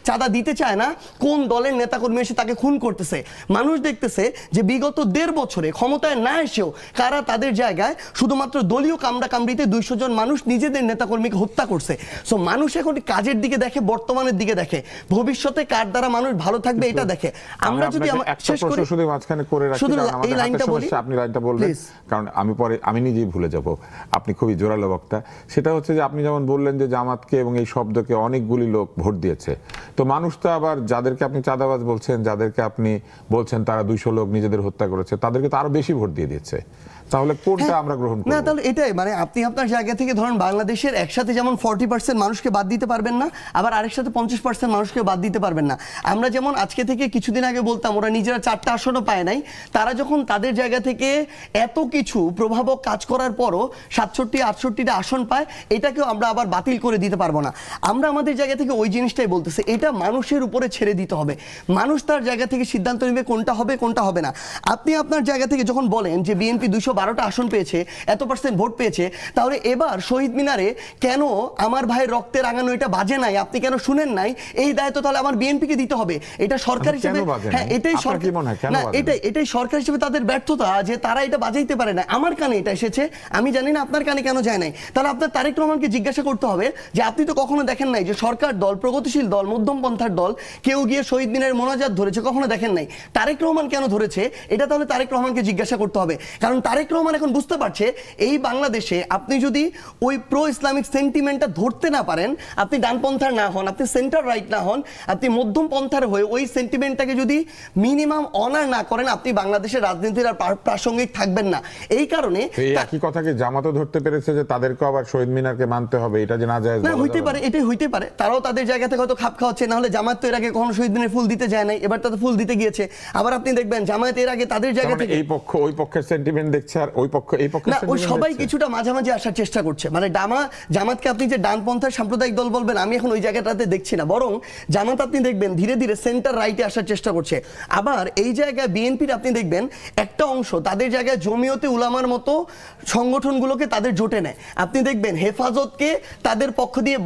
চাঁদা দিতে চায় না, কোন দলের নেতাকর্মী এসে তাকে খুন করতেছে। মানুষ দেখতেছে যে বিগত 1.5 বছরে ক্ষমতায় না এসেও কারা তাদের জায়গায় শুধুমাত্র দলীয় কামড়াকামড়িতে 200 জন মানুষ নিজেদের নেতাকর্মীকে হত্যা করছে। সো মানুষ এখন কাজের দিকে দেখে, বর্তমানের দিকে দেখে, ভবিষ্যতে কার দ্বারা মানুষ ভালো থাকবে এটা দেখে। আমরা যদি শেষ করি শুধু মাঝখানে করে রাখি, শুধু কারণ আমাদের এই লাইনটা হাতে বলি, সমস্যা, আপনি লাইনটা বলবেন, কারণ আমি নিজেই ভুলে যাব। আপনি খুবই জোরালো বক্তা। সেটা হচ্ছে যে আপনি যেমন বললেন যে জামাতকে এবং এই শব্দকে অনেকগুলি লোক ভোট দিয়েছে, তো মানুষ তো আবার যাদেরকে আপনি চাঁদাবাজ বলছেন, যাদেরকে আপনি বলছেন তারা 200 লোক নিজেদের হত্যা করেছে, তাদেরকে তো আরো বেশি ভোট দিয়ে দিয়েছে। তাহলে কোনটা আমরা গ্রহণ করব? না, তাহলে এটাই মানে আপনি আপনার জায়গা থেকে ধরেন বাংলাদেশের একসাথে যেমন 40% মানুষকে বাদ দিতে পারবেন না, আবার আরেক সাথে 50% মানুষকে বাদ দিতে পারবেন না। আমরা যেমন আজকে থেকে কিছুদিন আগে বলতাম ওরা নিজেরা 4টা আসনও পায় নাই, তারা যখন তাদের জায়গা থেকে এত কিছু প্রভাবক কাজ করার পরও 67-68টা আসন পায়, এটাকেও আমরা আবার বাতিল করে দিতে পারবো না। আমরা আমাদের জায়গা থেকে ওই জিনিসটাই বলতেছি, এটা মানুষের উপরে ছেড়ে দিতে হবে। মানুষ তার জায়গা থেকে সিদ্ধান্ত নেবে কোনটা হবে কোনটা হবে না। আপনি আপনার জায়গা থেকে যখন বলেন যে বিএনপি 212টা আসন পেয়েছে, এত % ভোট পেয়েছে, তাহলে এবার শহীদ মিনারে কেন আমার ভাইয়ের রক্তে রাঙানো এটা বাজে নাই, আপনি কেন শুনেন নাই, এই দায়িত্ব তাহলে আমার বিএনপিকে দিতে হবে। এটা সরকার হিসেবে, হ্যাঁ এটাই সরকার, না এটাই সরকার হিসেবে তাদের ব্যর্থতা যে তারা এটা বাজাইতে পারে না। আমার কানে এটা এসেছে, আমি জানি না আপনার কানে কেন যায় নাই। তাহলে আপনার তারেক রহমানকে জিজ্ঞাসা করতে হবে যে আপনি তো কখনো দেখেন নাই যে সরকার দল, প্রগতিশীল দল, মধ্যম পন্থার দল কেউ গিয়ে শহীদ মিনারের মোনাজাত ধরেছে, কখনো দেখেন নাই। তারেক রহমান কেন ধরেছে এটা তাহলে তারেক রহমানকে জিজ্ঞাসা করতে হবে। কারণ তারেক রহমান এখন বুঝতে পারছে এই বাংলাদেশে আপনি যদি ওই প্রো ইসলামিক সেন্টিমেন্টটা ধরতে না পারেন, আপনি ডানপন্থার না হন, আপনি সেন্টার রাইট না হন, আপনি মধ্যম পন্থার হয়ে ওই সেন্টিমেন্টটাকে যদি মিনিমাম অনার না করেন, আপনি বাংলাদেশের রাজনীতির আর প্রাসঙ্গিক থাকবেন না। এই কারণে এই একই কথাকে জামাতও ধরতে পেরেছে যে তাদেরকে আবার শহীদ মিনারকে মানতে হবে, এটা যে না জায়েজ না হইতে পারে, এটাই হইতে পারে, তারাও তাদের জায়গা থেকে হয়তো খাপ খাওয়াচ্ছে। না হলে জামায়াত তো এর আগে কখনো শহীদ মিনারে ফুল দিতে যায় নাই, এবার তাদের ফুল দিতে গিয়েছে। আবার আপনি দেখবেন জামায়াত এর আগে তাদের জায়গা থেকে এই পক্ষ ওই পক্ষের সেন্টিমেন্ট দেখছে আর ওই পক্ষ এই পক্ষের না, ওই সেন্টিমেন্ট সবাই কিছুটা মাঝামাঝি আসার চেষ্টা করছে। মানে জামাতকে আপনি যে ডানপন্থার সাম্প্রদায়িক দল বলবেন, আমি এখন ওই জায়গাটাতে দেখছি না, বরং জামাত আপনি দেখবেন ধীরে ধীরে সেন্টার রাইটে আসার চেষ্টা করছে। আবার এই জায়গায় বিএনপির আপনি দেখবেন একটা অংশ তাদের জায়গায় জমিয়তে উলামার মতো সংগঠনগুলোকে তাদের জোটে নেয়। আপনি দেখবেন হেফাজতকে তাদের পক্ষ দিয়ে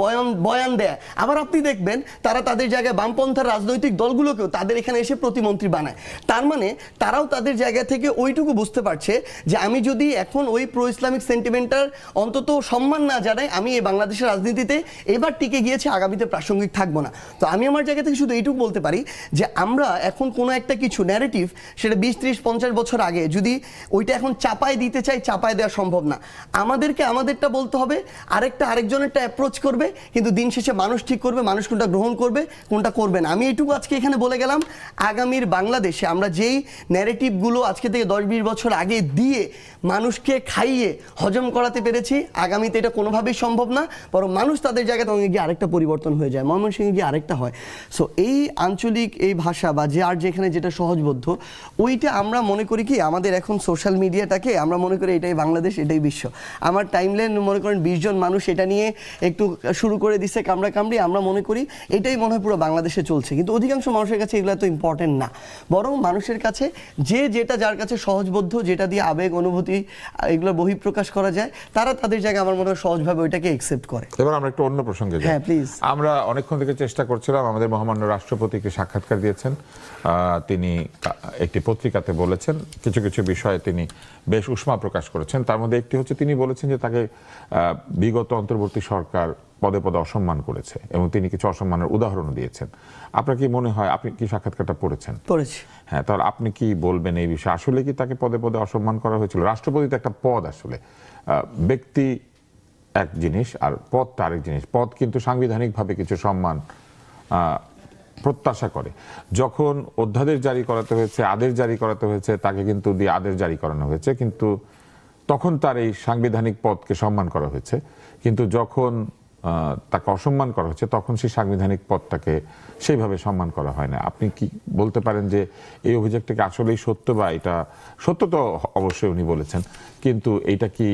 বয়ান দেয়। আবার আপনি দেখবেন তারা তাদের জায়গায় বামপন্থার রাজনৈতিক দলগুলোকেও তাদের এখানে এসে প্রতিমন্ত্রী বানায়। তার মানে তারাও তাদের জায়গা থেকে ওইটুকু বুঝতে পারছে যে আমি যদি এখন ওই প্রো ইসলামিক সেন্টিমেন্টার অন্তত সম্মান না জানাই, আমি এই বাংলাদেশের রাজনীতিতে এবার টিকে গিয়েছে, আগামীতে প্রাসঙ্গিক থাকবো না। তো আমি আমার জায়গা থেকে শুধু এইটুকু বলতে পারি যে আমরা এখন কোনো একটা কিছু ন্যারেটিভ, সেটা 20, 30, 50 বছর আগে যদি ওইটা এখন চাপায় দিতে চাই, চাপায় দেওয়া সম্ভব না। আমাদেরকে আমাদেরটা বলতে হবে, আরেকজন আরেকজনেরটা অ্যাপ্রোচ করবে, কিন্তু দিন শেষে মানুষ ঠিক করবে মানুষ কোনটা গ্রহণ করবে কোনটা করবে না। আমি এইটুকু আজকে এখানে বলে গেলাম, আগামীর বাংলাদেশে আমরা যেই ন্যারেটিভগুলো আজকে থেকে 10-20 বছর আগে দিয়ে মানুষকে খাইয়ে হজম করাতে পেরেছি, আগামীতে এটা কোনোভাবেই সম্ভব না, বরং মানুষ তাদের জায়গায় তখন গিয়ে আরেকটা পরিবর্তন হয়ে যায়, ময়মনসিংহে গিয়ে আরেকটা হয়। সো এই আঞ্চলিক এই ভাষা বা যে আর যেখানে যেটা সহজবোধ্য, ওইটা আমরা মনে করি কি আমাদের এখন সোশ্যাল মিডিয়াটাকে আমরা মনে করি এটাই বাংলাদেশ, এটাই বিশ্ব। আমার টাইমলাইন মনে করেন 20 জন মানুষ এটা নিয়ে একটু শুরু করে দিচ্ছে কামড়ি, আমরা মনে করি এটাই মনে হয় পুরো বাংলাদেশে চলছে, কিন্তু অধিকাংশ মানুষের কাছে এগুলো তো ইম্পর্টেন্ট না, বরং মানুষের কাছে যে যেটা যার কাছে সহজবোধ্য, যেটা দিয়ে আবেগ অনুভূতি এগুলো বহিঃপ্রকাশ করা যায়, তারা তাদের জায়গায় আমার মনে হয় সহজভাবে ওইটাকে একসেপ্ট করে। এবার আমরা একটু অন্য প্রসঙ্গে যাই। হ্যাঁ প্লিজ। আমরা অনেকক্ষণ থেকে চেষ্টা করছিলাম, আমাদের মহামান্য রাষ্ট্রপতিকে সাক্ষাৎকার দিয়েছেন, তিনি একটি পত্রিকাতে বলেছেন কিছু কিছু বিষয়ে তিনি বেশ উষ্মা প্রকাশ করেছেন। তার মধ্যে একটি হচ্ছে তিনি বলেছেন যে তাকে বিগত অন্তর্বর্তী সরকার পদে পদে অসম্মান করেছে এবং তিনি কিছু অসম্মানের উদাহরণও দিয়েছেন। আপনার কি মনে হয়, আপনি কি সাক্ষাৎকারটা পড়েছেন? পড়েছি। হ্যাঁ, তাহলে আপনি কি বলবেন এই বিষয়ে? আসলে কি তাকে পদে পদে অসম্মান করা হয়েছিল? রাষ্ট্রপতি তো একটা পদ, আসলে ব্যক্তি এক জিনিস আর পদটা আরেক জিনিস। পদ কিন্তু সাংবিধানিকভাবে কিছু সম্মান প্রত্যাশা করে। যখন অধ্যাদেশ জারি করাতে হয়েছে, আদেশ জারি করাতে হয়েছে, তাকে কিন্তু দিয়ে আদেশ জারি করানো হয়েছে, কিন্তু তখন তার এই সাংবিধানিক পদকে সম্মান করা হয়েছে। কিন্তু যখন তাকে অসম্মান করা হচ্ছে তখন সেই সাংবিধানিক পদটাকে সেইভাবে সম্মান করা হয় না। আপনি কি বলতে পারেন যে এই অভিযোগটাকে আসলেই সত্য, বা এটা সত্য তো অবশ্যই উনি বলেছেন, কিন্তু এইটা কি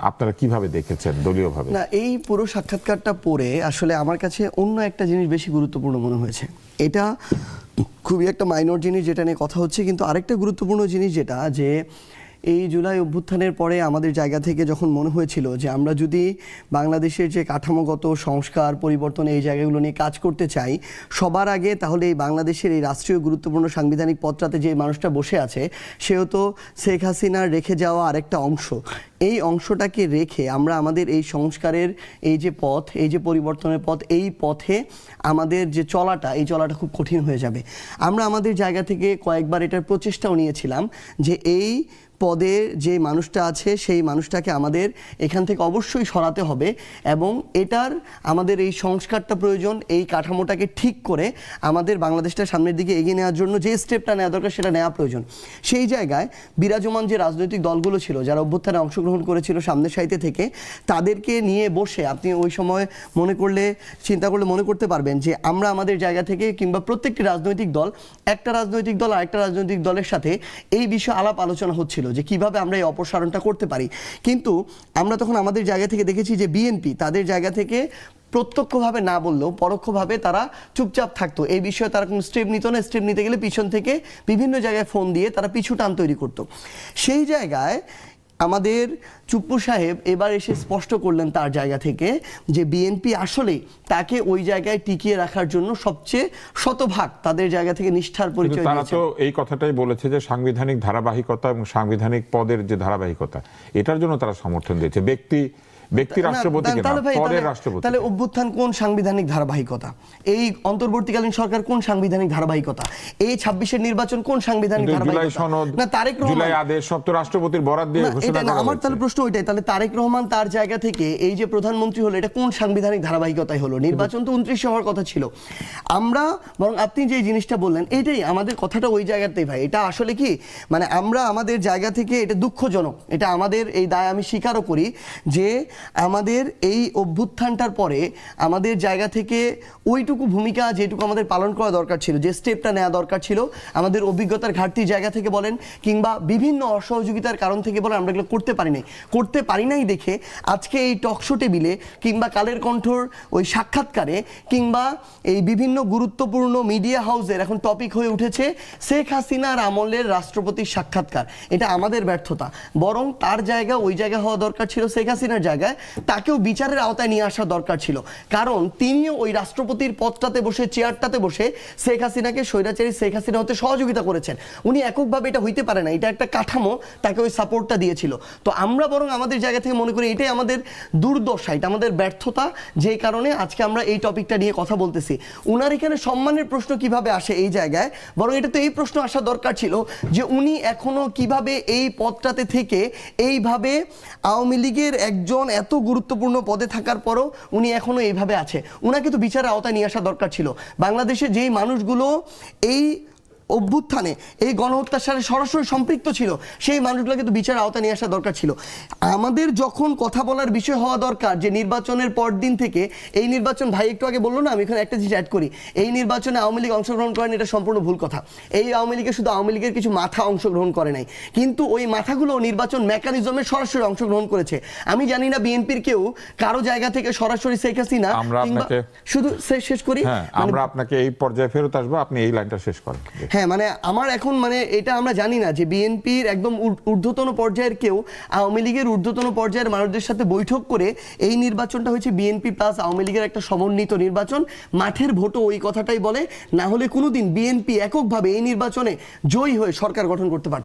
আপনারা কিভাবে দেখেছেন দলীয়ভাবে? না, এই পুরো সাক্ষাৎকারটা পড়ে আসলে আমার কাছে অন্য একটা জিনিস বেশি গুরুত্বপূর্ণ মনে হয়েছে। এটা খুবই একটা মাইনর জিনিস যেটা নিয়ে কথা হচ্ছে, কিন্তু আরেকটা গুরুত্বপূর্ণ জিনিস যেটা, যে এই জুলাই অভ্যুত্থানের পরে আমাদের জায়গা থেকে যখন মনে হয়েছিল যে আমরা যদি বাংলাদেশের যে কাঠামোগত সংস্কার পরিবর্তন এই জায়গাগুলো নিয়ে কাজ করতে চাই সবার আগে, তাহলে এই বাংলাদেশের এই রাষ্ট্রীয় গুরুত্বপূর্ণ সাংবিধানিক পদটাতে যে মানুষটা বসে আছে সেও তো শেখ হাসিনার রেখে যাওয়া আরেকটা অংশ। এই অংশটাকে রেখে আমরা আমাদের এই সংস্কারের এই যে পথ, এই যে পরিবর্তনের পথ, এই পথে আমাদের যে চলাটা, এই চলাটা খুব কঠিন হয়ে যাবে। আমরা আমাদের জায়গা থেকে কয়েকবার এটার প্রচেষ্টাও নিয়েছিলাম যে এই পদে যে মানুষটা আছে সেই মানুষটাকে আমাদের এখান থেকে অবশ্যই সরাতে হবে, এবং এটার আমাদের এই সংস্কারটা প্রয়োজন, এই কাঠামোটাকে ঠিক করে আমাদের বাংলাদেশটা সামনের দিকে এগিয়ে নেওয়ার জন্য যে স্টেপটা নেওয়া দরকার সেটা নেওয়া প্রয়োজন। সেই জায়গায় বিরাজমান যে রাজনৈতিক দলগুলো ছিল যারা অভ্যুত্থানে অংশগ্রহণ করেছিল সামনের সারিতে থেকে, তাদেরকে নিয়ে বসে আপনি ওই সময় মনে করলে চিন্তা করলে মনে করতে পারবেন যে আমরা আমাদের জায়গা থেকে কিংবা প্রত্যেকটি রাজনৈতিক দল, একটা রাজনৈতিক দল আরেকটা রাজনৈতিক দলের সাথে এই বিষয়ে আলাপ আলোচনা হচ্ছিল যে কিভাবে আমরা এই অপসারণটা করতে পারি। কিন্তু আমরা তখন আমাদের জায়গা থেকে দেখেছি যে বিএনপি তাদের জায়গা থেকে প্রত্যক্ষভাবে না বললেও পরোক্ষভাবে তারা চুপচাপ থাকতো, এই বিষয়ে তারা কোনো স্টেপ নিত না। স্টেপ নিতে গেলে পিছন থেকে বিভিন্ন জায়গায় ফোন দিয়ে তারা পিছু টান তৈরি করতো। সেই জায়গায় আমাদের চুপ্পু সাহেব এবার এসে স্পষ্ট করলেন তার জায়গা থেকে যে বিএনপি আসলেই তাকে ওই জায়গায় টিকিয়ে রাখার জন্য সবচেয়ে শতভাগ তাদের জায়গা থেকে নিষ্ঠার পরিচয় দিয়েছে। তারা তো এই কথাটাই বলেছে যে সাংবিধানিক ধারাবাহিকতা এবং সাংবিধানিক পদের যে ধারাবাহিকতা, এটার জন্য তারা সমর্থন দিয়েছে। ব্যক্তি রাষ্ট্রপতিকে না, পদের রাষ্ট্রপতি। তাহলে অভ্যুত্থান কোন সাংবিধানিক ধারাবাহিকতা? এই অন্তর্বর্তীকালীন সরকার কোন সাংবিধানিক ধারাবাহিকতা? এই 26-এর নির্বাচন কোন সাংবিধানিক ধারাবাহিকতা? না, তারেক রহমান জুলাই আদেশ সব তো রাষ্ট্রপতির বরাত দিয়ে ঘোষণা করা। আমার তাহলে প্রশ্ন ওইটাই, তাহলে তারেক রহমান তার জায়গা থেকে এই যে প্রধানমন্ত্রী হলো, এটা কোন সাংবিধানিক ধারাবাহিকতায় হলো? নির্বাচন তো 29 হওয়ার কথা ছিল। আমরা বরং আপনি যে জিনিসটা বললেন এইটাই আমাদের কথাটা ওই জায়গাতেই ভাই, এটা আসলে কি মানে আমরা আমাদের জায়গা থেকে এটা দুঃখজনক, এটা আমাদের এই দায় আমি স্বীকারও করি যে আমাদের এই অভ্যুত্থানটার পরে আমাদের জায়গা থেকে ওইটুকু ভূমিকা যেটুকু আমাদের পালন করা দরকার ছিল, যে স্টেপটা নেওয়া দরকার ছিল, আমাদের অভিজ্ঞতার ঘাটতির জায়গা থেকে বলেন কিংবা বিভিন্ন অসহযোগিতার কারণ থেকে বলেন, আমরা এগুলো করতে পারি নাই দেখে আজকে এই টকশো টেবিলে কিংবা কালের কণ্ঠর ওই সাক্ষাৎকারে কিংবা এই বিভিন্ন গুরুত্বপূর্ণ মিডিয়া হাউসের এখন টপিক হয়ে উঠেছে শেখ হাসিনার আমলের রাষ্ট্রপতির সাক্ষাৎকার। এটা আমাদের ব্যর্থতা, বরং তার জায়গা ওই জায়গা হওয়া দরকার ছিল শেখ হাসিনার জায়গায়, তাকেও বিচারের আওতায় নিয়ে আসা দরকার ছিল। কারণ তিনিও ওই রাষ্ট্রপতির পদটাতে বসে, চেয়ারটাতে বসে শেখ হাসিনাকে, স্বৈরাচারী শেখ হাসিনা হতে সহযোগিতা করেছেন। উনি এককভাবে এটা হইতে পারে না, এটা একটা কাঠামো তাকে ওই সাপোর্টটা দিয়েছিল। তো আমরা বরং আমাদের জায়গা থেকে মনে করি এটাই আমাদের দুর্দশা, এটা আমাদের ব্যর্থতা, যে কারণে আজকে আমরা এই টপিকটা নিয়ে কথা বলতেছি। উনার এখানে সম্মানের প্রশ্ন কিভাবে আসে এই জায়গায়, বরং এটা তো এই প্রশ্ন আসা দরকার ছিল যে উনি এখনো কিভাবে এই পদটাতে থেকে এইভাবে আওয়ামী লীগের একজন এত গুরুত্বপূর্ণ পদে থাকার পরও উনি এখনো এইভাবে আছে। উনাকে তো বিচারের আওতায় নিয়ে আসা দরকার ছিল। বাংলাদেশে যেই মানুষগুলো এই অভ্যুত্থানে এই গণহত্যার সাথে সরাসরি সম্পৃক্ত ছিল সেই মানুষগুলোকে তো বিচারের আওতায় নিয়ে আসা দরকার ছিল। আমাদের যখন কথা বলার বিষয় হওয়া দরকার যে নির্বাচনের পর দিন থেকে এই নির্বাচন, ভাই একটু আগে বললো না, আমি এখানে একটা জিনিস অ্যাড করি, এই নির্বাচনে আওয়ামী লীগ অংশগ্রহণ করেন, এটা সম্পূর্ণ ভুল কথা। এই আওয়ামী লীগের শুধু আওয়ামী লীগের কিছু মাথা অংশগ্রহণ করে নাই, কিন্তু ওই মাথাগুলো নির্বাচন মেকানিজমে সরাসরি অংশগ্রহণ করেছে। আমি জানি না বিএনপির কেউ কারো জায়গা থেকে সরাসরি শেখ হাসিনা শুধু শেষ করি, আমরা আপনাকে এই পর্যায়ে ফেরত আসবো, আপনি এই লাইনটা শেষ করেন। হ্যাঁ, মানে আমার এখন মানে এটা আমরা জানি না যে বিএনপির একদম ঊর্ধ্বতন পর্যায়ের কেউ আওয়ামী লীগের ঊর্ধ্বতন পর্যায়ের মানুষদের সাথে বৈঠক করে এই নির্বাচনটা হয়েছে বিএনপি প্লাস আওয়ামী লীগের একটা সমন্বিত নির্বাচন, মাঠের ভোটও ওই কথাটাই বলে, না হলে কোনোদিন বিএনপি এককভাবে এই নির্বাচনে জয়ী হয়ে সরকার গঠন করতে পারত।